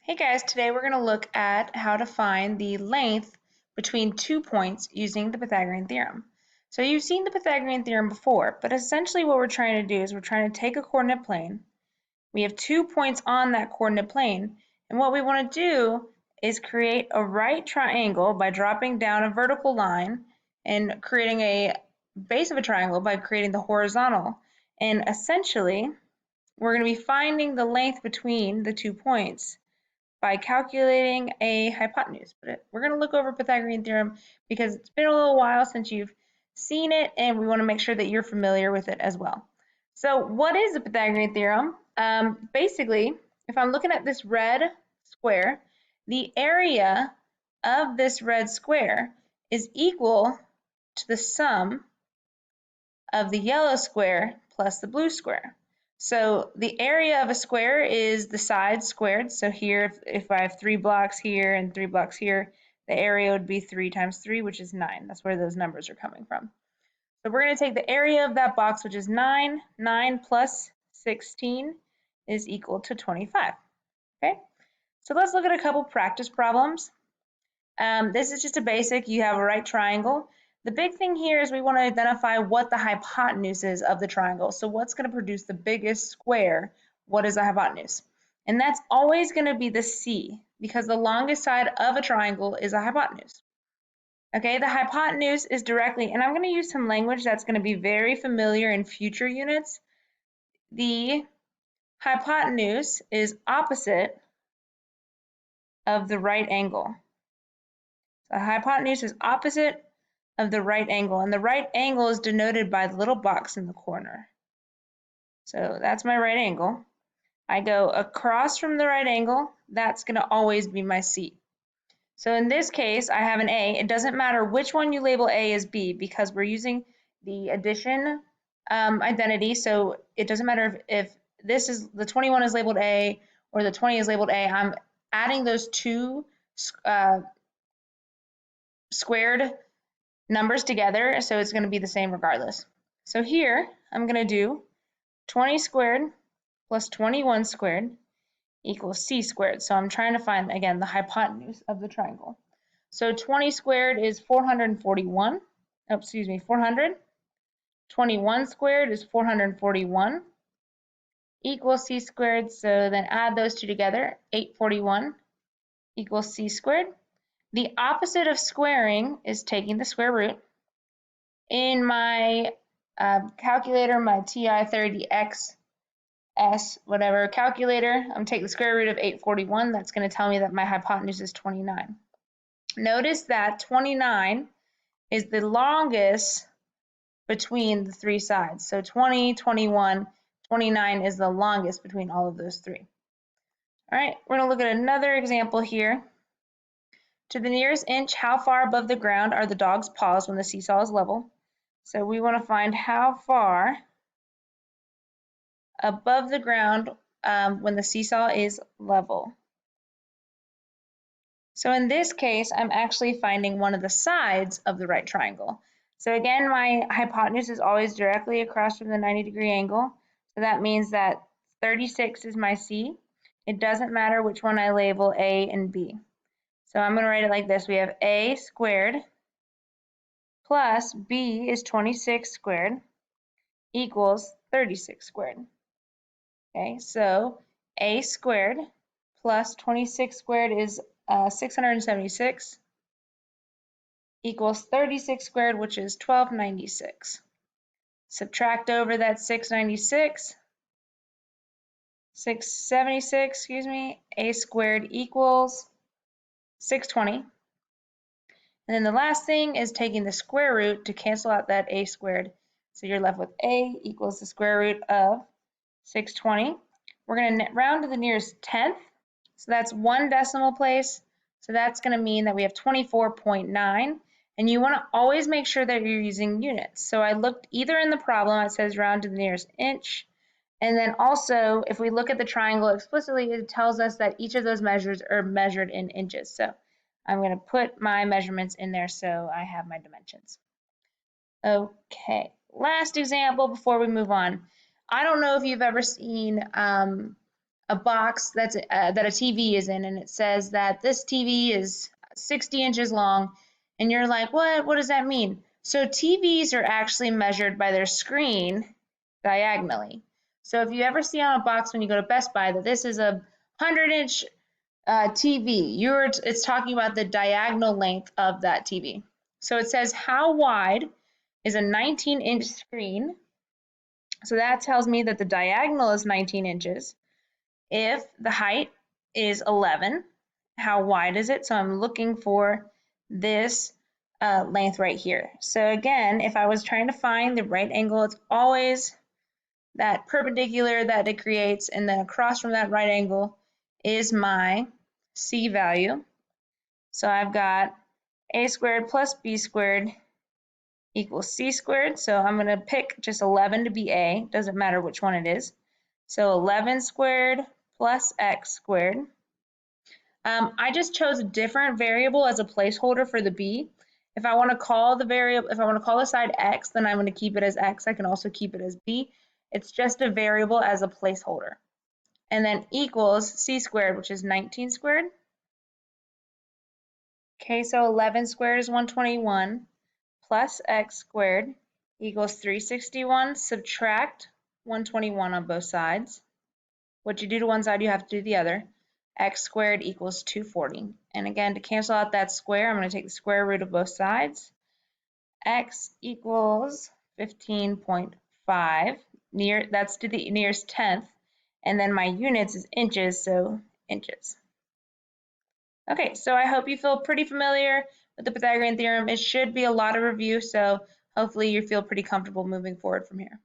Hey guys, today we're going to look at how to find the length between 2 points using the Pythagorean theorem. So you've seen the Pythagorean theorem before, but essentially what we're trying to do is we're trying to take a coordinate plane. We have 2 points on that coordinate plane, and what we want to do is create a right triangle by dropping down a vertical line and creating a base of a triangle by creating the horizontal. And essentially, we're going to be finding the length between the 2 points by calculating a hypotenuse. But we're going to look over Pythagorean theorem because it's been a little while since you've seen it, and we want to make sure that you're familiar with it as well. So what is the Pythagorean theorem? Basically, if I'm looking at this red square, the area of this red square is equal to the sum of the yellow square plus the blue square. So the area of a square is the sides squared. So here, if I have 3 blocks here and 3 blocks here, the area would be 3 times 3, which is 9. That's where those numbers are coming from. So we're going to take the area of that box, which is 9. 9 plus 16 is equal to 25. Okay, so let's look at a couple practice problems. This is just a basic. You have a right triangle. The big thing here is we want to identify what the hypotenuse is of the triangle. So what's going to produce the biggest square? What is the hypotenuse? And that's always going to be the C, because the longest side of a triangle is a hypotenuse. Okay, the hypotenuse is directly, and I'm going to use some language that's going to be very familiar in future units. The hypotenuse is opposite of the right angle. The hypotenuse is opposite of the right angle, and the right angle is denoted by the little box in the corner. So that's my right angle. I go across from the right angle, that's going to always be my C. So in this case, I have an A. It doesn't matter which one you label A as B because we're using the addition identity, so it doesn't matter if this is the 21 is labeled A or the 20 is labeled A. I'm adding those two squared numbers together, so it's going to be the same regardless. So here, I'm going to do 20 squared plus 21 squared equals C squared. So I'm trying to find, again, the hypotenuse of the triangle. So 20 squared is 441. Oh, excuse me, 400. 21 squared is 441 equals C squared. So then add those two together, 841 equals C squared. The opposite of squaring is taking the square root. In my calculator, my TI-30XS, whatever calculator, I'm taking the square root of 841. That's going to tell me that my hypotenuse is 29. Notice that 29 is the longest between the 3 sides. So 20, 21, 29 is the longest between all of those 3. All right, we're going to look at another example here. To the nearest inch, how far above the ground are the dog's paws when the seesaw is level? So we want to find how far above the ground when the seesaw is level. So in this case, I'm actually finding one of the sides of the right triangle. So again, my hypotenuse is always directly across from the 90-degree angle. So that means that 36 is my C. It doesn't matter which one I label A and B. So I'm going to write it like this. We have A squared plus B is 26 squared equals 36 squared. Okay, so A squared plus 26 squared is 676 equals 36 squared, which is 1296. Subtract over that 676, 676, excuse me, A squared equals 620. And then the last thing is taking the square root to cancel out that A squared. So you're left with A equals the square root of 620. We're going to round to the nearest tenth. So that's 1 decimal place. So that's going to mean that we have 24.9. And you want to always make sure that you're using units. So I looked either in the problem, it says round to the nearest inch. And then also, if we look at the triangle explicitly, it tells us that each of those measures are measured in inches. So I'm going to put my measurements in there so I have my dimensions. Okay, last example before we move on. I don't know if you've ever seen a box that a TV is in, and it says that this TV is 60 inches long, and you're like, what does that mean? So TVs are actually measured by their screen diagonally. So if you ever see on a box when you go to Best Buy that this is a 100-inch TV, it's talking about the diagonal length of that TV. So it says how wide is a 19-inch screen. So that tells me that the diagonal is 19 inches. If the height is 11, how wide is it? So I'm looking for this length right here. So again, if I was trying to find the right angle, it's always that perpendicular that it creates, and then across from that right angle is my C value. So I've got a squared plus b squared equals c squared. So I'm going to pick just 11 to be a, doesn't matter which one it is. So 11 squared plus x squared. I just chose a different variable as a placeholder for the b. If I want to call the side x, then I'm going to keep it as x. I can also keep it as b. It's just a variable as a placeholder. And then equals c squared, which is 19 squared. Okay, so 11 squared is 121 plus x squared equals 361. Subtract 121 on both sides. What you do to one side, you have to do the other. X squared equals 240. And again, to cancel out that square, I'm going to take the square root of both sides. X equals 15.5. That's to the nearest tenth. And then my units is inches, so inches. Okay, so I hope you feel pretty familiar with the Pythagorean theorem. It should be a lot of review, so hopefully you feel pretty comfortable moving forward from here.